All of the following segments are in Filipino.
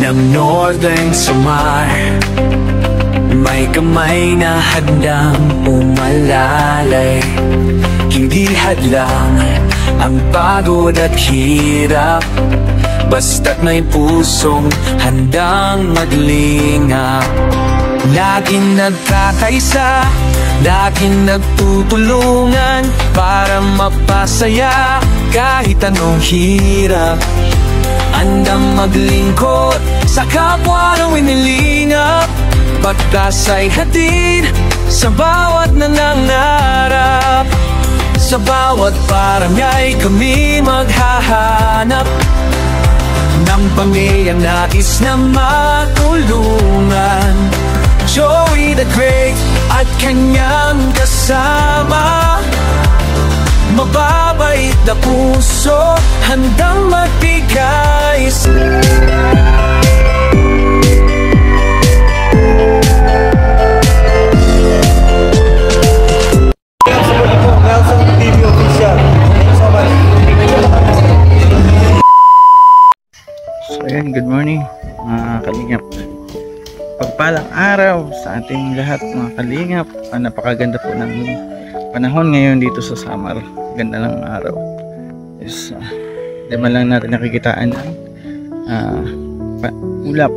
ng Northern Samar. May kamay na handang umalalay, hindi hadlang ang pagod at hirap, basta't may pusong handang maglingap. Laging nagkakaisa, laging nagtutulungan para mapasaya kahit anong hirap. Andang maglingkod sa kapwa ng winilingap, pagkasay hatid sa bawat nangangarap. Sa bawat parangyay kami maghahanap ng pamilyang nais na matulungan. Joey the Great at kanyang kasama, mababait na puso, handang magbigay. Nelson TV Official. Thank you so much. So ayan, good morning mga kalingap. Pagpalang araw sa ating lahat mga kalingap. Napakaganda po ng panahon ngayon dito sa Samar. Ganda ng araw. Is di man lang natin nakikitaan ng ulap.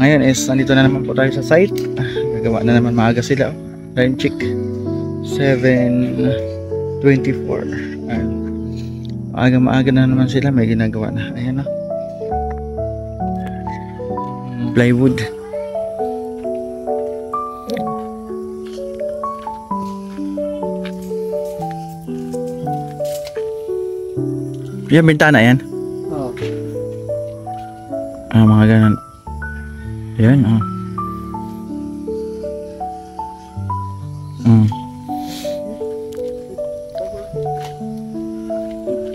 Ngayon is nandito na naman po tayo sa site. Gagawa na naman, maaga sila. Time check 7:24. Maaga na naman sila, may ginagawa na. Ayan na, plywood. Yung bintana yan? Oo. Mga ganun. Yan,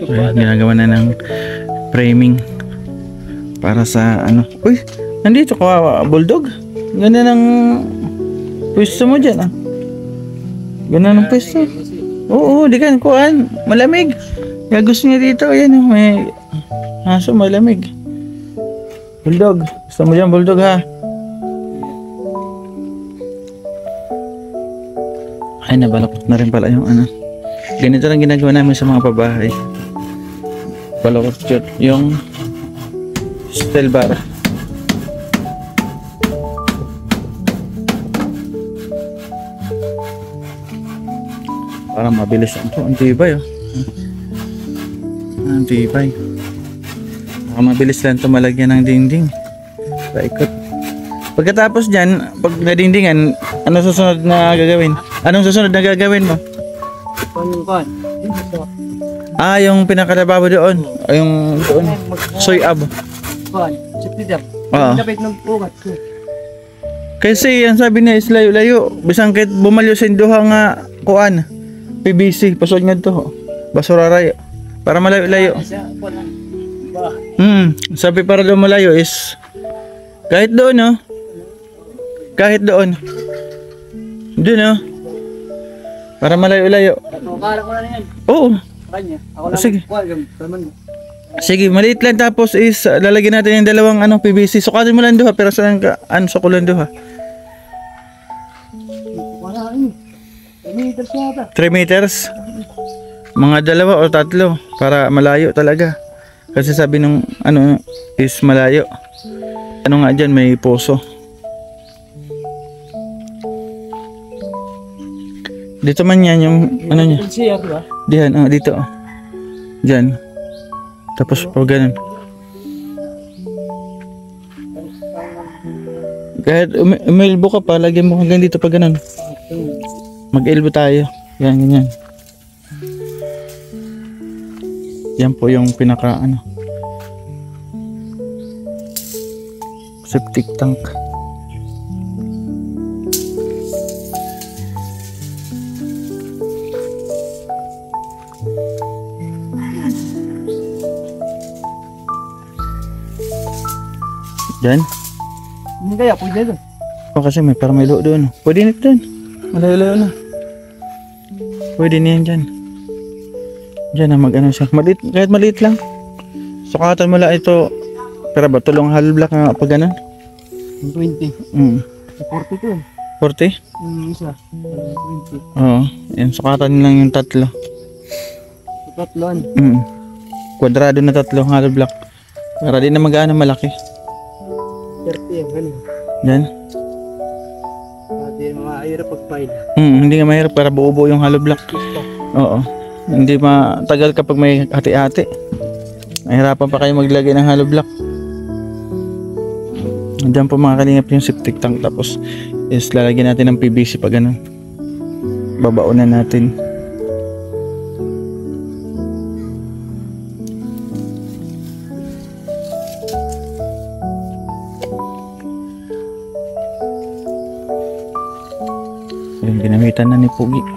Ayan, ginagawa na ng framing para sa ano. Uy, nandito ka, bulldog. Ganda ng pwesto mo dyan, Ganda ng pwesto. Oo, di ka kuhaan. Malamig. Kaya gusto niya dito. Ayan, may aso, malamig. Bulldog. Gusto mo dyan, bulldog, ha? Ay, nabalakot na rin pala yung ano. Ganito lang ginagawa namin sa mga pabahay. Balakot yun. Yung steel bar. Para mabilis ito. Ang tibay, Ang tibay. Baka mabilis lang ito malagyan ng dingding. Paikot. Pagkatapos dyan, pag nadingdingan, ano susunod na gagawin? Anong susunod na gagawin mo? Yung pinakalababo doon. Yung doon. Soy ab. Oo. Kasi yan sabi niya is layo-layo. Bisang kahit bumalyo sa induha nga kuan. PVC. Pasod nga to. Basura rayo. Para malayo-layo. Sabi para doon malayo is kahit doon, kahit doon. Doon, para malayo-layo. Oo. Sige. Sige, maliit lang, tapos is lalagyan natin yung dalawang PVC. Sukatin mo lang duha, pero saan ka sa kulan duha? 3 meters. Mga 2 o 3 para malayo talaga. Kasi sabi nung is malayo. Ano nga dyan, may poso. Dito man yan yung niya. Diyan, dito. Diyan. Tapos pag ganun. Kahit umelbo ka pa, lagyan mo hanggang dito pag ganun. Mag-elbo tayo. Yan, ganyan. Yan po yung pinaka septic tank. Diyan? Hindi kaya, pwede doon. Kasi may para may loo doon. Pwede nito doon. Malayo-layo na. Pwede niyan dyan. Diyan na siya. Maliit, kahit maliit lang. Sukatan mo lang ito Pero ba tulong hollow block nga pag ganun? 20. 40 to yun. 40? Yung isa. 20. Oo. Yan, sukatan lang yung tatlo. Tatloan. Kwadrado na tatlo hollow block. Para di na mag-ano malaki. 30 yan. Ganun. Yan. Pati mga ayra pag-file. Hindi nga mahirap para buo-buo yung hollow block. Oo. Hindi matagal kapag may hati-hati. Mahirapan pa kayo maglagay ng hollow block. Diyan po mga kalingap yung septic tank, tapos is lalagyan natin ng PVC pag ganun. Babaunan natin. Yung ginamitan na ni Pugi.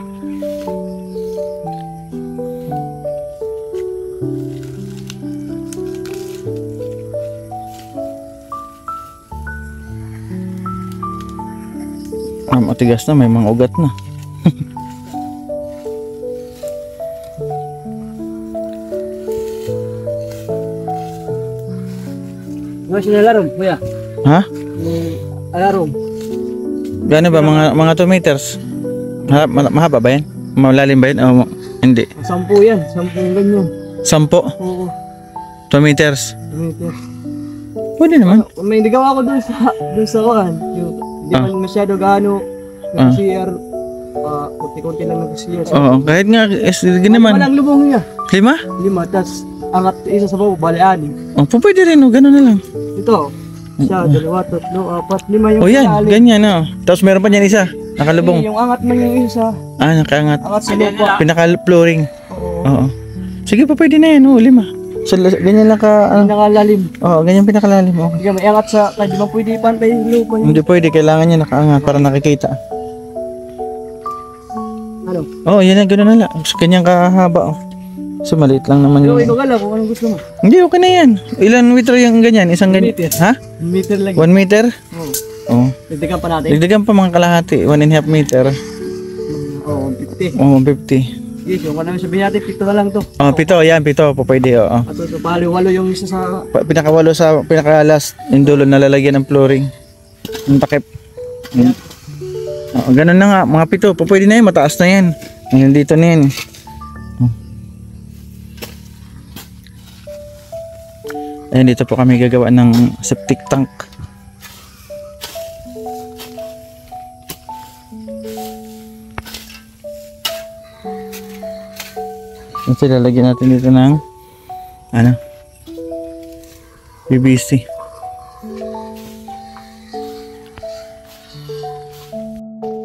Matigas na, may mga ugat na. Ano siya alarm, kuya? Ha? Alarm. Gano ba mga 2 meters? Mahaba ba yan? Malalim ba yan? O hindi? 10 yan. 10 ganyan. 10? Oo. 2 meters? 2 meters. Pwede naman. May nagawa ko dun sa kuhan. Hindi man masyado gaano nag-CR. Kunti-kunti lang nag-CR. Oo, kahit nga, sige naman. Walang lubong niya. 5? 5, tas angat isa sa baba, bali 6. O, pwede rin, o, gano'n na lang. Ito, isa, 2, 3, 4, 5 yung O yan, ilalim. ganyan, o. Tapos meron pa dyan isa, nakalubong. Yung angat man yung isa. Nakaangat. Angat sa lupa. Pinaka-flooring. Oo. Oo. Sige pa, pwede na yan, o, 5. So, ganyan lang ka, Nakalalim. oo, ganyan pinakalalim, o. Hindi may angat sa, kahit di ba pwede ipantay yung lupa niya. Hindi pwede, kailangan niya nakaangat para nakikita. Ano? Oo, yan na, gano'n na lang. So, ganyan kahaba, o. So, maliit lang naman Pero yung... ikaw gala kung anong gusto mo. Hindi, okay na yan. Ilan meter yung ganyan? Isang ganyan? Meter. Ha? Meter lang. 1 meter? Oo. Oo. Dagdagan pa natin. Dagdagan pa mga kalahati, 1.5 meter. Oo, 50. Oo, 150. Yes, yung kung sabihin natin, 7 na lang to. Oh, 7, yan, 7 po pwede, oo. At ito, palo-walo yung isa sa... Pinakawalo sa pinaka-last, yung dulo na lalagyan ng flooring. Yung takip. Oo, ganun na nga, mga 7, po pwede na yan, mataas na yan. Ngayon dito na yan. Ayan, dito po kami gagawa ng septic tank. Ito, lalagyan natin dito ng ano, PVC.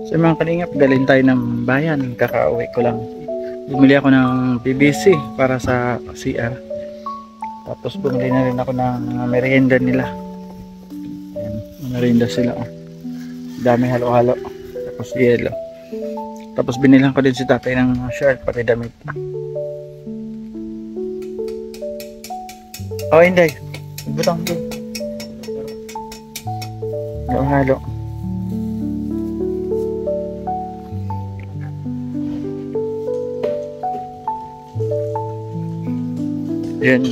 So mga kalingap, galing tayo ng bayan, kakauwi ko lang. Bumili ako ng PVC para sa CR. Tapos bumili na rin ako ng merienda nila. Ayan, merienda sila, oh. Dami halo-halo. Tapos yelo. Tapos binilang ko din si tatay ng shirt pati damit. Oh, hindi. Butang din. Halo-halo. Yan.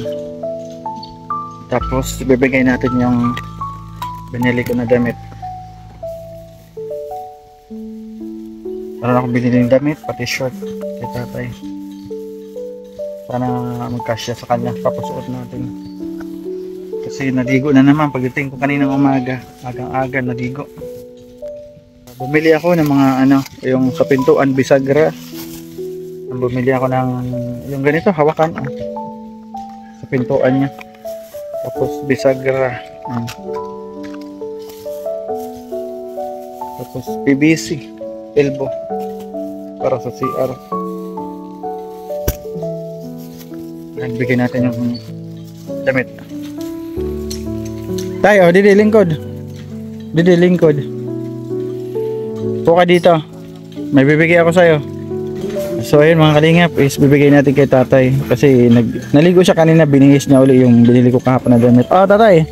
Tapos bibigay natin yung binili ko na damit. Meron akong binili ng damit, pati short kay tatay. Sana magkasya sa kanya, papusuot natin. Kasi naligo na naman pagdating ko kaninang umaga, agang-aga naligo. Bumili ako ng mga ano, yung sa pintuan bisagra. Bumili ako ng yung ganito, hawakan, oh. Sa pintuan niya. Tapos bisagra. Tapos PVC elbow para sa CR. Nagbigay natin yung damit. Tayo, didi lingkod. Didi lingkod. Puka dito. May bibigay ako sa'yo. So ayun mga kalingap, is bibigay natin kay tatay. Kasi naligo siya kanina, binihis niya uli yung binili ko kahapon na damit. Oh tatay,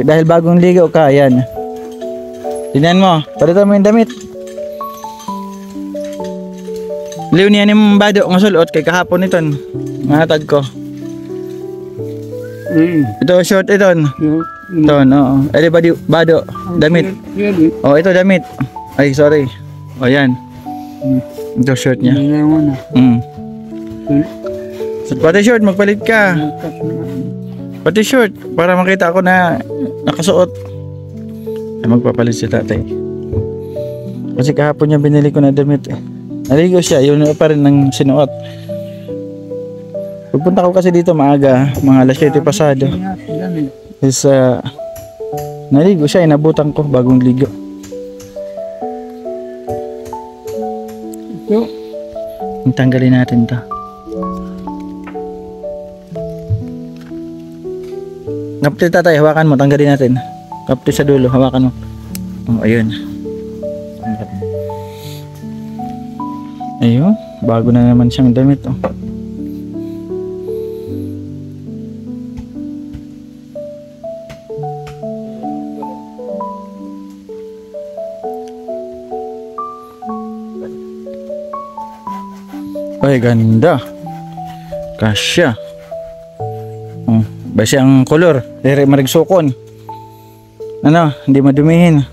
dahil bagong ligo ka, yan. Tingnan mo, palitan mo yung damit. Liw niya ni bado nga sulot kay kahapon ito. Ngatag ko. Ito short ito. Ito, oo. Eh, bado, damit. Oh, ito damit. Ay, sorry. Oh, yan. Ito short niya. So, pati short, magpalit ka. Pati short, para makita ko na nakasuot. Ay, magpapalit si tatay. Kasi kahapon niya binili ko na damit eh. Naligo siya, yun pa rin ng sinuot. Pupunta ko kasi dito maaga, mga alas 7 pasado. Is, naligo siya, inabutan ko bagong ligo. Tanggalin natin to. Kapti tatay, hawakan mo, tanggalin natin. Kapti sa dulo, hawakan mo. Oh, ayun. Ayun, bago na naman siyang damit. Oh. Ay, ganda. Kasya. Oh, basi ang color. Dere marigsukon. Ano, hindi madumihin.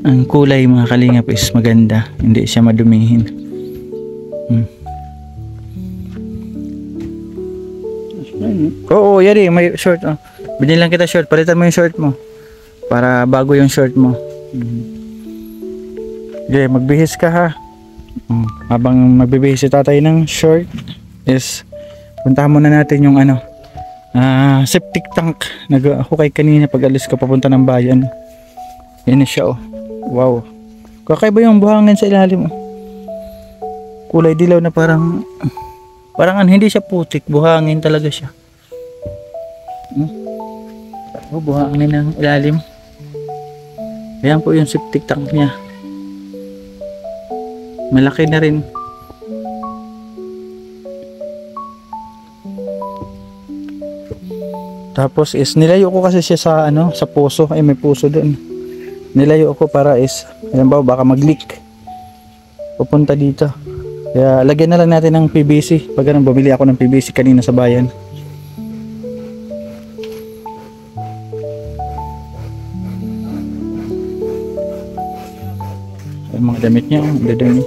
Ang kulay mga kalingap is maganda. Hindi siya madumihin. Oo, yari, may short. Oh. Binilang kita short. Palitan mo yung short mo. Para bago yung short mo. Okay, magbihis ka ha. Habang magbibihis si tatay ng short is puntahan muna natin yung ano septic tank. Nag-hukay kanina pag alis ka papunta ng bayan. Yan na siya oh. Wow, kakaiba yung buhangin sa ilalim oh. Kulay dilaw na parang hindi siya putik, buhangin talaga siya. Oh, buhangin ng ilalim. Ayan po yung septic tank niya. Malaki na rin. Tapos is nilayo ko kasi siya sa ano, sa puso. Ay, may puso doon. Nilayo ko para is halimbawa baka mag-leak. Pupunta dito. Kaya lagyan na lang natin ng PVC. Pag ganun, bumili ako ng PVC kanina sa bayan. Yung mga damit niya, dadami.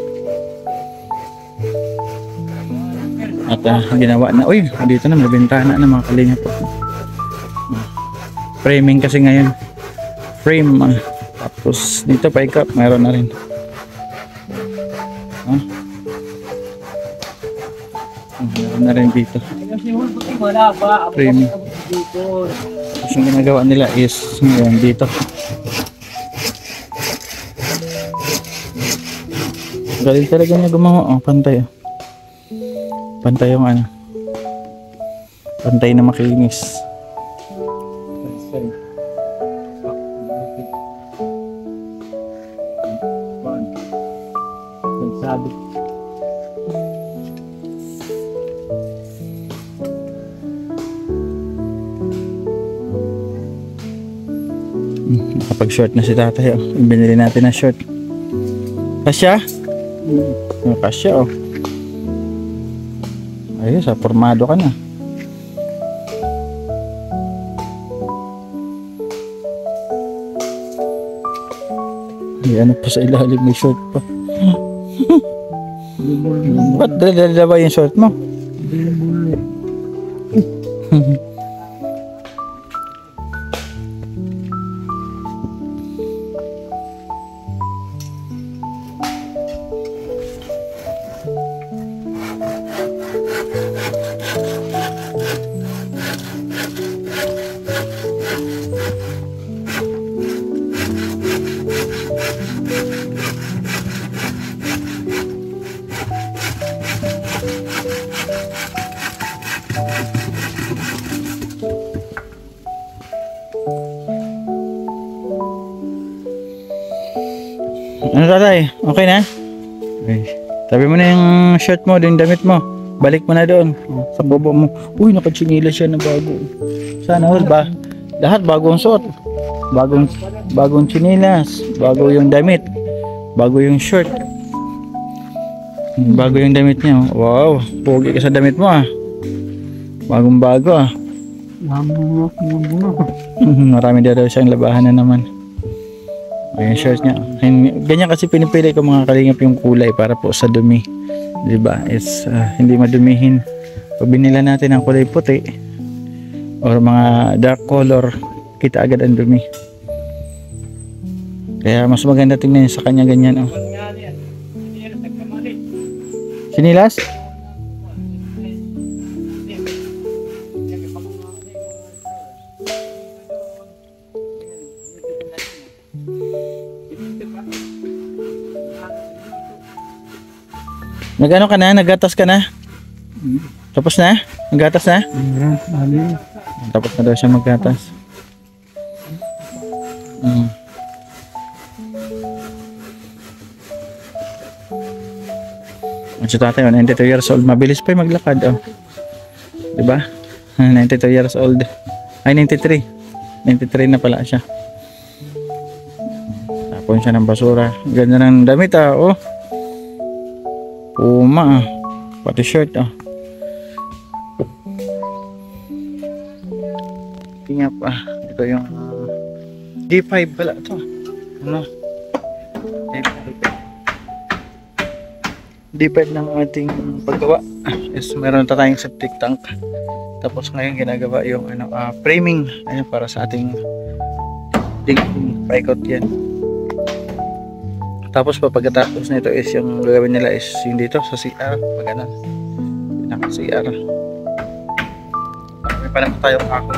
At ginawa na, uy, dito na may bintana na mga kalingap po. Framing kasi ngayon. Frame, tapos dito pa ikap, mayroon na rin. Mayroon na rin dito. Frame. Tapos yung ginagawa nila is ngayon dito. Galing talaga niya gumawa. Oh, pantay. Oh. Pantay yung ano. Pantay na makinis. Sabi. Kapag short na si tatay, oh. Binili natin na short. Kasya? Kasya oh. Ayos, formado ka na. Ano pa sa ilalim, may short pa. Ba't dala ba yung short mo? Ano tatay? Okay na? Okay. Tabi mo na yung shirt mo, yung damit mo. Balik mo na doon sa bobo mo. Uy, nakachinila siya na bago. Sana all ba? Lahat bagong suot. Bagong chinilas. Bago yung damit. Bago yung shirt. Bago yung damit niya. Wow, pogi ka sa damit mo ah. Bagong bago ah. Marami daw siyang labahan na naman. Ayan, short niya. Ganyan kasi pinipili ko mga kalingap yung kulay para po sa dumi. Diba? It's hindi madumihin. Pag binila natin ang kulay puti or mga dark color, kita agad ang dumi. Kaya mas maganda tingnan sa kanya ganyan. Oh. Sinilas? Nagano ka na? Nagatas ka na? Tapos na? Nagatas na? Tapos na daw siya maggatas. At si tatay, 92 years old. Mabilis pa yung maglakad. Oh. Diba? 92 years old. Ay, 93. 93 na pala siya. Tapon siya ng basura. Ganda ng damit ah. Oh. Puma ah. Pati shirt ah. Tingnan pa. Ito yung D5 pala ito. Ano? D5 ng ating paggawa is meron na tayong septic tank. Tapos ngayon ginagawa yung framing para sa ating digging paikot yan. Tapos pagkatapos nito is yung gagawin nila is yung dito sa CR, maganon. Pinaka CR. May pa naman tayong ako.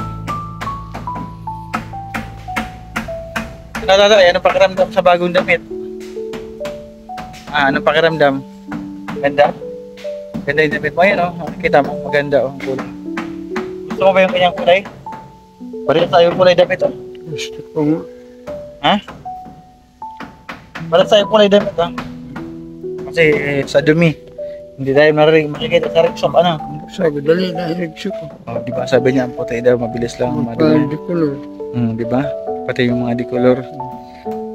Anong pakiramdam sa bagong damit? Anong pakiramdam? Ganda? Ganda yung damit mo yan, oh. Nakikita mo, maganda, oh. Kulay. Gusto mo ba yung kanyang kulay? Parehas tayo kulay damit, oh. Gusto ko nga. Ha? Parehas tayo kulay damit, oh. Kasi sa dumi, hindi tayo makikita sa riksok, ano? Sabi, dali na hirigso ko. Oh, di ba sabi niya, ang puti daw, mabilis lang madumi. Di color. Di ba? Pati yung mga decolor.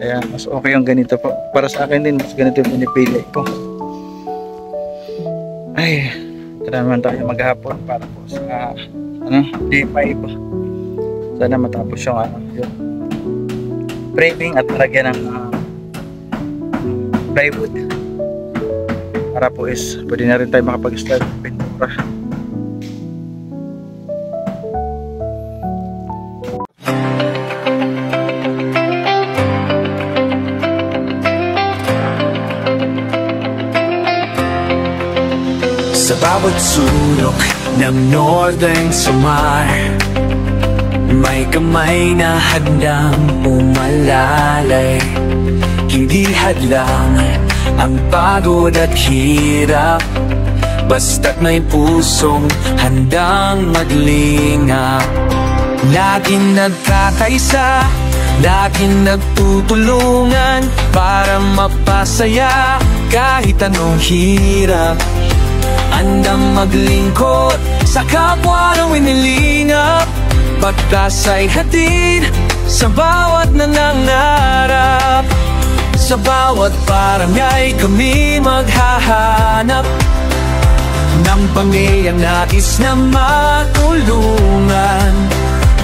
Kaya mas okay yung ganito po. Para sa akin din, mas ganito yung pinipili ko. Ay, ito naman tayo maghapon para po sa D5. Sana matapos yung yung framing at lagyan ng plywood. Para po is pwede na rin tayo makapag-start ng pintura. Sa bawat sulok ng Northern Samar, may kamay na handang umalalay. Hindi hadlang ang pagod at hirap, basta't may pusong handang maglingap. Laging nagkakaisa, laging nagtutulungan para mapasaya kahit anong hirap. Andang maglingkod sa kapwa ng winilingap, pagkasay hatid sa bawat nangangarap. Sa bawat barangay kami maghahanap ng pamilyang nais na matulungan.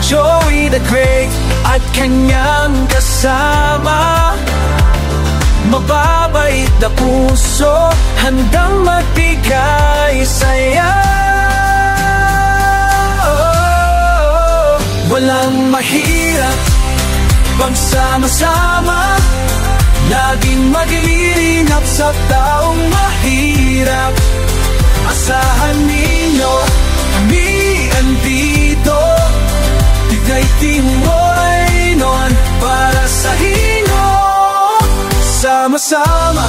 Joey the Great at kanyang kasama, mababait na puso, handang magbigay saya. Walang mahirap pagsama-sama, laging maglilingap sa taong mahirap. Asahan ninyo, kami andito, tigay timoy noon para sa inyo. Sama-sama,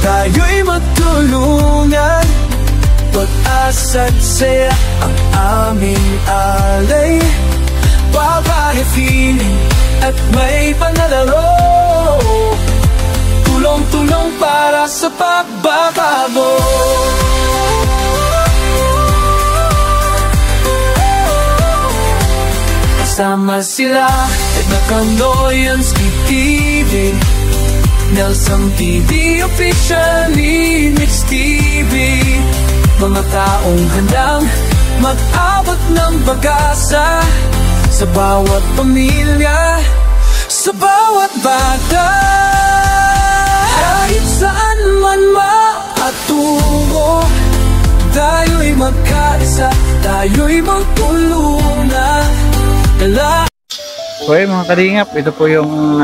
tayo'y magtulungan, pag-asa't saya ang aming alay. Babae feeling at may panalaro, tulong-tulong para sa pagbabago. Kasama sila Edna Candoyans, TV, Nelson TV, officially Mix TV. Mga taong handang mag-abot ng pag-asa sa bawat pamilya, sa bawat bata. Kahit saan man maatungo, tayo'y magkaisa, tayo'y magtulungan. So mga kalingap, ito po yung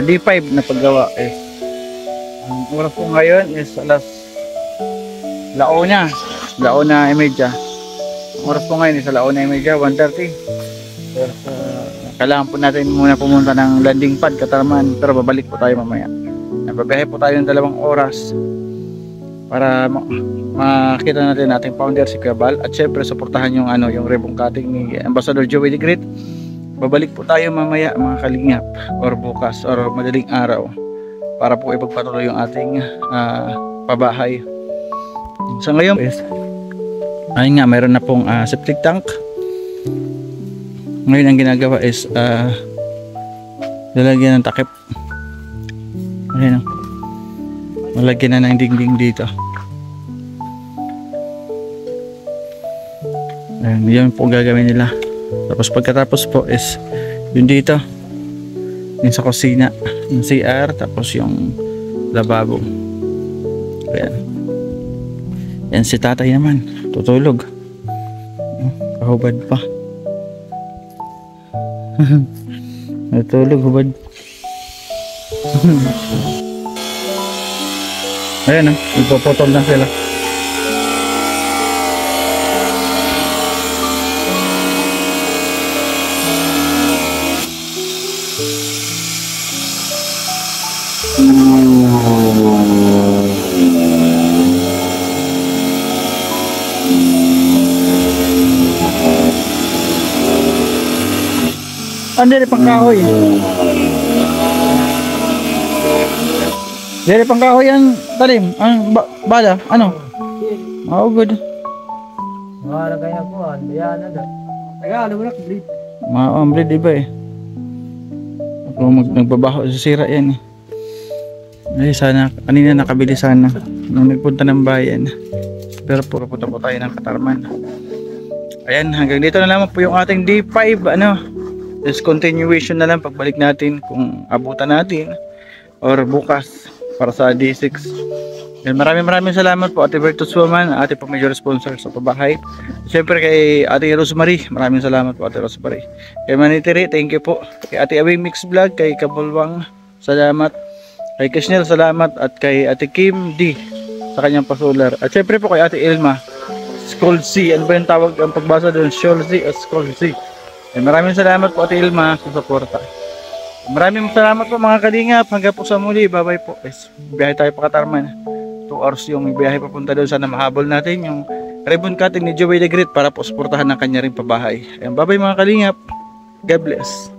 D5 na paggawa. Ang oras po ngayon is alas laona imedya. Ang oras po ngayon is laona imedya, 1:30. Pero kailangan po natin muna pumunta ng landing pad Katarman, pero babalik po tayo mamaya. Babiyahe po tayo ng 2 oras para makita natin ating founder si Kuya Bal, at syempre suportahan yung yung ribbon cutting ni Ambassador Joey the Great. Babalik po tayo mamaya mga kalingap, or bukas or madaling araw, para po ipagpatuloy yung ating pabahay. So ngayon ayun nga, mayroon na pong septic tank. Ngayon ang ginagawa is lalagyan ng takip. Ayan, malagyan na ng dingding dito. Ayan, yun po gagawin nila. Tapos pagkatapos po is yun dito, yung sa kusina, yung CR, tapos yung lababo. Ayan. Yan si tatay naman, tutulog. Kahubad pa. Natulog, hubad. Ayan, ipopotol na sila. Hindi pang kahoy. Hindi pang kahoy yan, talim. Ang bala, ano? Oh, good. Mahala kaya po, yan na. Taga, mo na, bleed. Bleed iba eh. Kung nagbabaho sa sira yan eh. Ay, sana, kanina nakabili sana nung nagpunta ng bayan. Pero puro punta po tayo ng Katarman. Ayan, hanggang dito na lamang po yung ating D5, This continuation na lang pagbalik natin kung abutan natin or bukas para sa D6. And maraming salamat po Ate Bertus Woman, ate po major sponsor sa pabahay. Siyempre kay Ate Rosemary, maraming salamat po Ate Rosemary. Kay Manitiri, thank you po. Kay Ate Away Mix Vlog, kay Kabulwang, salamat. Kay Kisnel, salamat. At kay Ate Kim D sa kanyang pasular. At siyempre po kay Ate Ilma, Skull C. Ano ba yung tawag ang pagbasa doon? Skull C o Skull C. Maraming salamat po Ate Ilma sa suporta. Maraming salamat po mga kalingap. Hanggang po sa muli. Bye bye po. Biyahe tayo pa Katarman. 2 hours yung biyahe papunta doon. Sana mahabol natin yung ribbon cutting ni Joey the Great para po suportahan ng kanya rin pabahay. Bye bye mga kalingap. God bless.